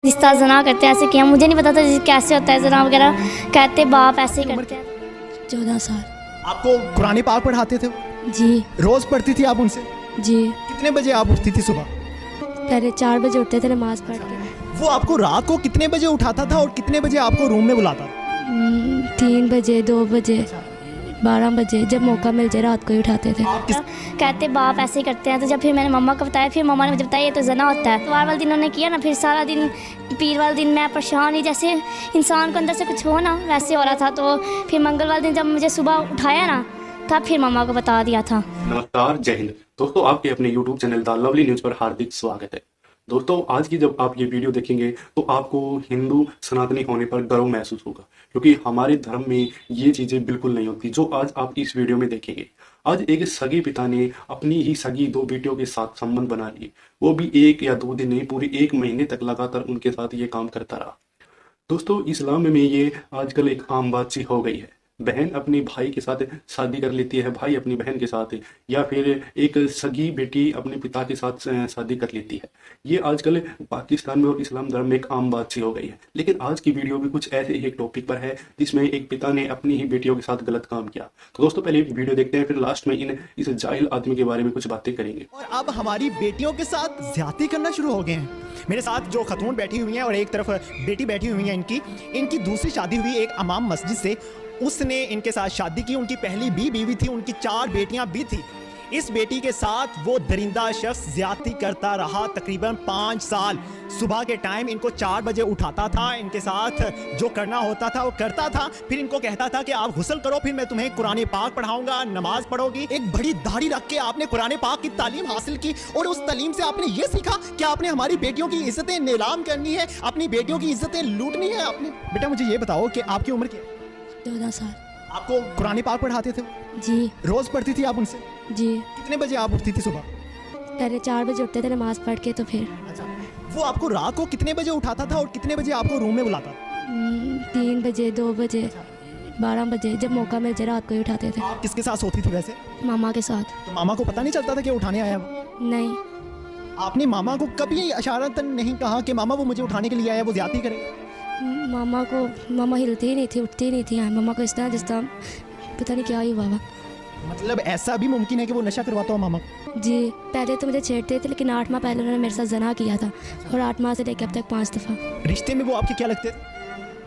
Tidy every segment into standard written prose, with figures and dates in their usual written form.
रिश्ता जना करते हैं, ऐसे किया। मुझे नहीं पता था कैसे होता है जना वगैरह, कहते बाप ऐसे ही करते हैं। 14 साल। आपको कुरान पाक पढ़ाते थे? जी रोज पढ़ती थी आप उनसे? जी। कितने बजे आप उठती थी सुबह? पहले 4 बजे उठते थे नमाज पढ़ के। वो आपको रात को कितने बजे उठाता था और कितने बजे आपको रूम में बुलाता था? 3 बजे, 2 बजे, 12 बजे, जब मौका मिल जाए रात को ही उठाते थे। कहते बाप ऐसे ही करते हैं। तो जब फिर मैंने मम्मा को बताया, फिर मम्मा ने मुझे बताया ये तो जना होता है। इतवार वाले दिन उन्होंने किया ना, फिर सारा दिन पीर वाले दिन मैं परेशान ही, जैसे इंसान को अंदर से कुछ हो ना वैसे हो रहा था। तो फिर मंगल वाले दिन जब मुझे सुबह उठाया ना, तब फिर मम्मा को बता दिया था। नमस्कार, जय हिंद दोस्तों, आपके अपने YouTube channel the lovely news पर हार्दिक स्वागत है। दोस्तों, आज की जब आप ये वीडियो देखेंगे तो आपको हिंदू सनातनी होने पर गर्व महसूस होगा, क्योंकि हमारे धर्म में ये चीज़ें बिल्कुल नहीं होती जो आज आप इस वीडियो में देखेंगे। आज एक सगी पिता ने अपनी ही सगी 2 बेटियों के साथ संबंध बना लिए, वो भी 1 या 2 दिन नहीं, पूरी 1 महीने तक लगातार उनके साथ ये काम करता रहा। दोस्तों, इस्लाम में ये आजकल एक आम बात सी हो गई है। बहन अपनी भाई के साथ शादी कर लेती है, भाई अपनी बहन के साथ, या फिर एक सगी बेटी अपने पिता के साथ शादी कर लेती है। ये आजकल पाकिस्तान में और इस्लाम धर्म में एक आम बात सी हो गई है। लेकिन आज की वीडियो भी कुछ ऐसे ही एक टॉपिक पर है जिसमें एक पिता ने अपनी ही बेटियों के साथ गलत काम किया। तो दोस्तों, पहले वीडियो देखते हैं, फिर लास्ट में इस जाहिल आदमी के बारे में कुछ बातें करेंगे। और अब हमारी बेटियों के साथ ज्यादती करना शुरू हो गए हैं। मेरे साथ जो खतून बैठी हुई हैं और एक तरफ बेटी बैठी हुई है, इनकी दूसरी शादी हुई एक इमाम मस्जिद से। उसने इनके साथ शादी की, उनकी पहली भी बीवी थी, उनकी 4 बेटियां भी थी। इस बेटी के साथ वो दरिंदा शख्स ज्यादती करता रहा तकरीबन 5 साल। सुबह के टाइम इनको 4 बजे उठाता था, इनके साथ जो करना होता था वो करता था। फिर इनको कहता था कि आप गुस्ल करो, फिर मैं तुम्हें कुरान पाक पढ़ाऊंगा, नमाज पढ़ोगी। एक बड़ी दाढ़ी रख के आपने कुरान पाक की तालीम हासिल की और उस तालीम से आपने ये सीखा कि आपने हमारी बेटियों की इज्जतें नीलाम करनी है, अपनी बेटियों की इज्जतें लूटनी है आपने। बेटा, मुझे ये बताओ कि आपकी उम्र क्या है? 14 साल। आपको कुरान पाक पढ़ाते थे? जी रोज पढ़ती थी आप उनसे? जी। कितने बजे आप उठती थी सुबह? पहले 4 बजे उठते थे नमाज पढ़ के। तो फिर वो आपको रात को कितने बजे उठाता था और कितने बजे आपको रूम में बुलाता था? 3 बजे, 2 बजे, 12 बजे, जब मौका मिल जाए रात को ही उठाते थे। आप किसके साथ सोती थी वैसे? मामा के साथ। तो मामा को पता नहीं चलता था कि उठाने आया वो? नहीं। आपने मामा को कभी इशारतन नहीं कहा कि मामा वो मुझे उठाने के लिए आया, वो ज्यादती करे? मामा हिलती ही नहीं थी, उठती ही नहीं थी। मामा को इस तरह जिस तरह पता नहीं क्या ही हुआ। मतलब ऐसा भी मुमकिन है कि वो नशा करवाता हो मामा को? जी, पहले तो मुझे छेड़ते थे, लेकिन 8 माह पहले उन्होंने मेरे साथ जना किया था और 8 माह से लेकर अब तक 5 दफ़ा। रिश्ते में वो आपके क्या लगते थे?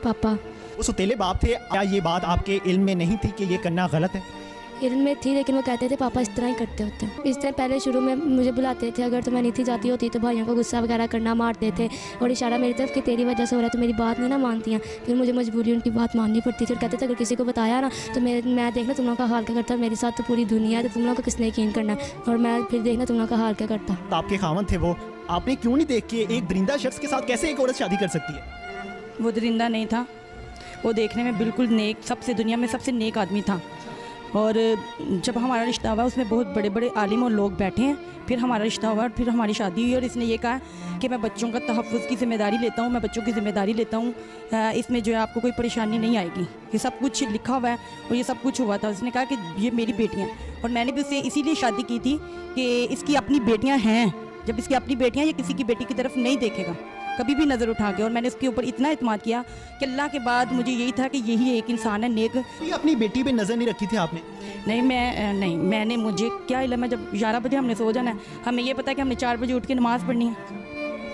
पापा। वो सुतेले बाप थे। क्या ये बात आपके इल्म में नहीं थी कि ये करना गलत है? इल्म में थी, लेकिन वो कहते थे पापा इस तरह ही करते होते हैं। इस तरह पहले शुरू में मुझे बुलाते थे, अगर तो मैं नहीं थी जाती होती तो भाइयों को गुस्सा वगैरह करना, मारते थे और इशारा मेरी तरफ कि तेरी वजह से हो रहा है, तो मेरी बात नहीं ना मानती हैं। फिर मुझे मजबूरी उनकी बात माननी पड़ती थी और कहते थे अगर किसी को बताया ना तो मैं देखना तुम लोगों का हाल क्या करता, मेरे साथ तो पूरी दुनिया है, तो तुम लोगों को किसने यकीन करना है, और मैं फिर देखना तुम लोगों का हाल क्या करता। तो आपके खावन थे वो, आपने क्यों नहीं देख के एक दरिंदा शख्स के साथ कैसे एक औरत शादी कर सकती है? वो दरिंदा नहीं था, वो देखने में बिल्कुल नेक, सबसे दुनिया में सबसे नेक आदमी था। और जब हमारा रिश्ता हुआ उसमें बहुत बड़े बड़े आलिम और लोग बैठे हैं। फिर हमारा रिश्ता हुआ, फिर हमारी शादी हुई और इसने ये कहा कि मैं बच्चों का तहफ़्फ़ुज़ की ज़िम्मेदारी लेता हूँ, मैं बच्चों की ज़िम्मेदारी लेता हूँ, इसमें जो है आपको कोई परेशानी नहीं आएगी। ये सब कुछ लिखा हुआ है और ये सब कुछ हुआ था। उसने कहा कि ये मेरी बेटियाँ, और मैंने भी उससे इसीलिए शादी की थी कि इसकी अपनी बेटियाँ हैं। जब इसकी अपनी बेटियाँ, ये किसी की बेटी की तरफ नहीं देखेगा कभी भी नज़र उठा के। और मैंने उसके ऊपर इतना इत्मीनान किया कि अल्लाह के बाद मुझे यही था कि यही एक इंसान है नेक। ये अपनी बेटी पे नज़र नहीं रखी थी आपने? नहीं, मैंने, मुझे क्या इल्म है, जब 11 बजे हमने सो जाना है, हमें ये पता है कि हमने 4 बजे उठ के नमाज़ पढ़नी है,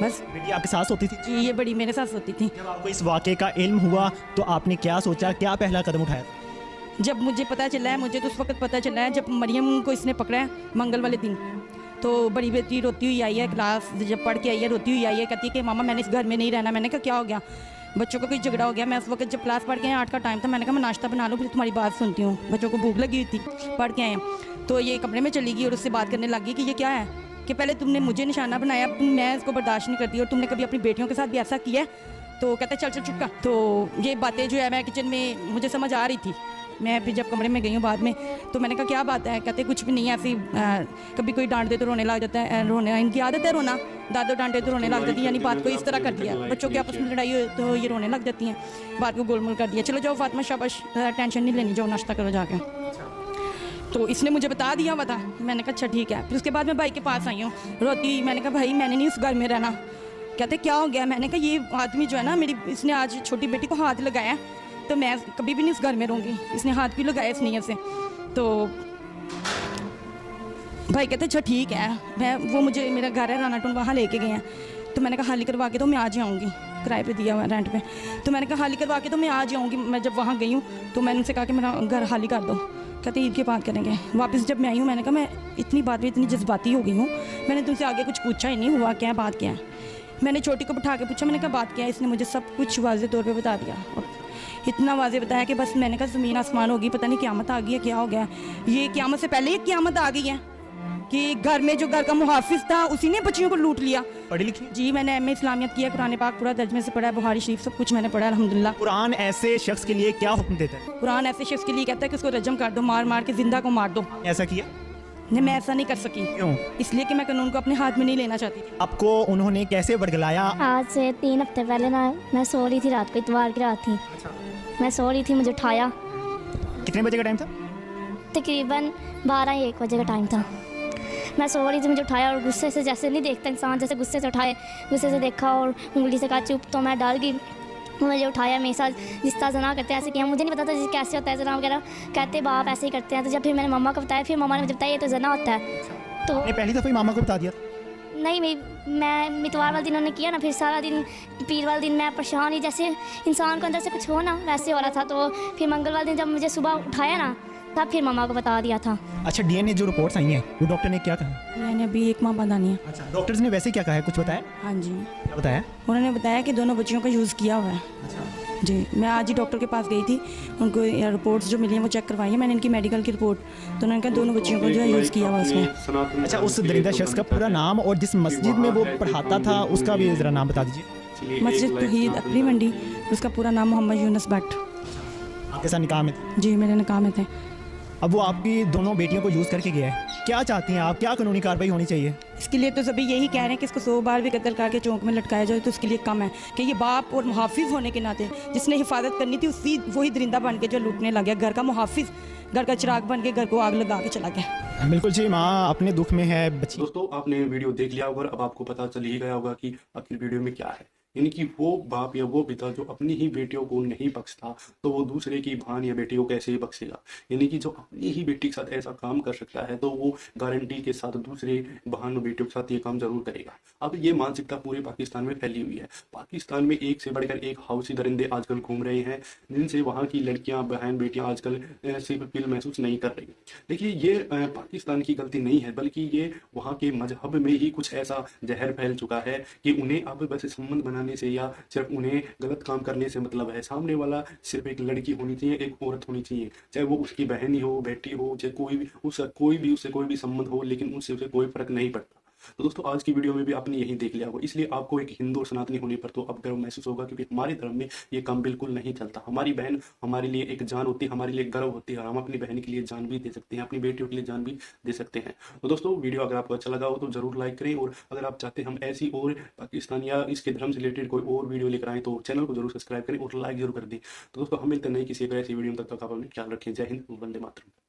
बस। बेटी आपके साथ होती थी? जी, ये बड़ी मेरे साथ सोती थी। जब आपको इस वाक़े का इल्म हुआ तो आपने क्या सोचा, क्या पहला कदम उठाया? जब मुझे पता चला है, मुझे तो उस वक्त पता चला है जब मरियम को इसने पकड़ा है मंगल वाले दिन। तो बड़ी बेटी रोती हुई आई है, क्लास जब पढ़ के आई है रोती हुई आई है, कहती है कि मामा मैंने इस घर में नहीं रहना। मैंने कहा क्या हो गया? बच्चों का कोई झगड़ा हो गया। मैं उस वक्त जब क्लास पढ़ के आए, 8 का टाइम था, मैंने कहा मैं नाश्ता बना लूँ फिर तुम्हारी बात सुनती हूँ। बच्चों को भूख लगी हुई थी, पढ़ के आए। तो ये कमरे में चली गई और उससे बात करने लगी कि ये क्या है, कि पहले तुमने मुझे निशाना बनाया, मैं इसको बर्दाश्त नहीं करती और तुमने कभी अपनी बेटियों के साथ भी ऐसा किया है? तो कहते चल चुप कर। तो ये बातें जो है मैं किचन में मुझे समझ आ रही थी। मैं फिर जब कमरे में गई हूँ बाद में, तो मैंने कहा क्या बात है? कहते कुछ भी नहीं है, ऐसी कभी कोई डांट दे तो रोने लग जाता है, रोने इनकी आदत है रोना, दादो डांटे तो रोने लग जाती है। यानी बात को इस तरह कर दिया, बच्चों के आपस में लड़ाई हो तो ये रोने लग जाती हैं, बात को गोलमोल कर दिया। चलो जाओ फातिमा, शाबाश, टेंशन नहीं लेनी, जाओ नाश्ता करो जाके। तो इसने मुझे बता दिया हुआ था। मैंने कहा अच्छा ठीक है। फिर उसके बाद मैं भाई के पास आई हूँ रोती। मैंने कहा भाई मैंने नहीं उस घर में रहना, कहते क्या हो गया? मैंने कहा ये आदमी जो है ना मेरी, इसने आज छोटी बेटी को हाथ लगाया, तो मैं कभी भी नहीं इस घर में रहूँगी, इसने हाथ क्यों लगाया इस नीयत से? तो भाई कहते अच्छा ठीक है, मैं वो मुझे मेरा घर है राना टून, वहाँ लेके गए हैं। तो मैंने कहा हाली करवा के तो मैं आज ही आऊँगी, किराए पे दिया हुआ रेंट पे। तो मैंने कहा हाली करवा के तो मैं आज ही आऊँगी। मैं जब वहाँ गई हूँ तो मैंने उनसे कहा कि मेरा घर हाली कर दो। कहते ईद के बाद करेंगे। वापस जब मैं आई हूँ मैंने कहा मैं इतनी बात में इतनी जज्बाती हो गई हूँ, मैंने तुमसे आगे कुछ पूछा ही नहीं, हुआ क्या बात क्या है। मैंने छोटी को बिठा के पूछा, मैंने कहा बात क्या है? इसने मुझे सब कुछ वाज़ेह तौर पे बता दिया, और इतना वाज़ेह बताया कि बस मैंने कहा ज़मीन आसमान होगी, पता नहीं क़यामत आ गई है, क्या हो गया। ये क़यामत से पहले ही क़यामत आ गई है कि घर में जो घर का मुहाफिज था उसी ने बच्चियों को लूट लिया। पढ़ी लिखी? जी मैंने एम.ए. इस्लामियत किया, कुरान पाक पूरा तर्जमे से पढ़ा है, बुखारी शरीफ सब कुछ मैंने पढ़ा अल्हम्दुलिल्लाह। कुरान ऐसे शख्स के लिए क्या हुक्म देता है? कुरान ऐसे शख्स के लिए कहता है कि उसको रजम कर दो, मार मार के जिंदा को मार दो। ऐसा किया? नहीं, मैं ऐसा नहीं कर सकी। क्यों? इसलिए कि मैं कानून को अपने हाथ में नहीं लेना चाहती थी। आपको उन्होंने कैसे वर्गलाया? आज से 3 हफ्ते पहले ना मैं सो रही थी, रात को इतवार की रात थी, मैं सो रही थी, मुझे उठाया, कितने बजे का टाइम था? तकरीबन 12-1 बजे का टाइम था। मैं सो रही थी, मुझे उठाया और गुस्से से, जैसे नहीं देखता इंसान, जैसे गुस्से से उठाए, गुस्से से देखा और उंगली से कहा चुप, तो मैं डर गई। मुझे उठाया, मेरे साथ जिस तरह जना करते हैं ऐसे किया, मुझे नहीं पता था कैसे होता है जना वगैरह, कहते बाप ऐसे ही करते हैं। तो जब फिर मैंने मम्मा को बताया, फिर मम्मा ने मुझे बताया ये तो जना होता है। तो आपने पहली दफ़ा ही मामा को बता दिया? नहीं, मैं इतवार वाले दिन उन्होंने किया ना, फिर सारा दिन पीर वाले दिन मैं परेशान ही, जैसे इंसान को अंदर से कुछ हो ना वैसे हो रहा था। तो फिर मंगल वाले दिन जब मुझे सुबह उठाया ना, तब फिर मम्मा को बता दिया था। अच्छा, डीएनए जो रिपोर्ट्स आई हैं वो डॉक्टर ने क्या कहा? मैंने अभी 1 माह बाद आनी है। अच्छा, डॉक्टर्स ने वैसे क्या कहा है, कुछ बताया? हाँ जी, क्या बताया? उन्होंने बताया कि दोनों बच्चियों का यूज़ किया हुआ है। जी, मैं आज ही डॉक्टर के पास गई थी, उनको रिपोर्ट्स जो मिली हैं वो चेक करवाई है मैंने, इनकी मेडिकल की रिपोर्ट। तो उन्होंने कहा दोनों बच्चियों को जो है यूज़ किया हुआ उसमें। अच्छा, उस दरिंदा शख्स का पूरा नाम और जिस मस्जिद में वो पढ़ाता था उसका भी ज़रा नाम बता दीजिए। मस्जिद तौहीद अकली मंडी, उसका पूरा नाम मोहम्मद यूनुस भट्ट। आपके साथ निकाह में थे? जी, मेरे निकाह में थे। अब वो आपकी दोनों बेटियों को यूज़ करके गया है, क्या चाहती हैं आप, क्या कानूनी कार्रवाई होनी चाहिए? इसके लिए तो सभी यही कह रहे हैं कि इसको 100 बार भी कत्ल करके चौंक में लटकाया जाए तो उसके लिए कम है कि ये बाप और मुहाफिज होने के नाते जिसने हिफाजत करनी थी उसी वही दरिंदा बन के जो लूटने लग गया, घर का मुहाफिज, घर का चिराग बन के घर को आग लगा के चला गया। बिल्कुल जी, माँ अपने दुख में है, बच्ची। दोस्तों आपने वीडियो देख लिया होगा, अब आपको पता चल ही गया होगा कि आखिर वीडियो में क्या है। यानी कि वो बाप या वो पिता जो अपनी ही बेटियों को नहीं बख्शता तो वो दूसरे की बहन या बेटी को कैसे ही बख्शेगा। यानी कि जो अपनी ही बेटी के साथ ऐसा काम कर सकता है तो वो गारंटी के साथ दूसरे बहन बेटियों के साथ ये काम जरूर करेगा। अब ये मानसिकता पूरे पाकिस्तान में फैली हुई है। पाकिस्तान में एक से बढ़कर एक हाउसी दरिंदे आजकल घूम रहे हैं जिनसे वहाँ की लड़कियां बहन बेटियां आजकल सिर्फ फील महसूस नहीं कर रही। देखिए, ये पाकिस्तान की गलती नहीं है, बल्कि ये वहाँ के मजहब में ही कुछ ऐसा जहर फैल चुका है कि उन्हें अब बस संबंध बनाने से या सिर्फ उन्हें गलत काम करने से मतलब है। सामने वाला सिर्फ एक लड़की होनी चाहिए, एक औरत होनी चाहिए, चाहे वो उसकी बहन ही हो, बेटी हो, चाहे उससे कोई भी संबंध हो, लेकिन उससे उसे कोई फर्क नहीं पड़ता। तो दोस्तों आज की वीडियो में भी आपने यही देख लिया होगा, इसलिए आपको एक हिंदू और सनातनी होने पर तो अब गर्व महसूस होगा, क्योंकि हमारे धर्म में ये काम बिल्कुल नहीं चलता। हमारी बहन हमारे लिए एक जान होती है, हमारे लिए गर्व होती है, और हम अपनी बहन के लिए जान भी दे सकते हैं, अपनी बेटियों के लिए जान भी दे सकते हैं। तो दोस्तों वीडियो अगर आपको अच्छा लगा हो तो जरूर लाइक करें, और अगर आप चाहते हैं हम ऐसी और पाकिस्तान या इसके धर्म से रिलेटेड कोई और वीडियो लेकर आए तो चैनल को जरूर सब्सक्राइब करें और लाइक जरूर कर दें। तो दोस्तों हम मिलते हैं नई किसी एक ऐसी वीडियो, तक आप अपना ख्याल रखें। जय हिंद, वंदे मातरम।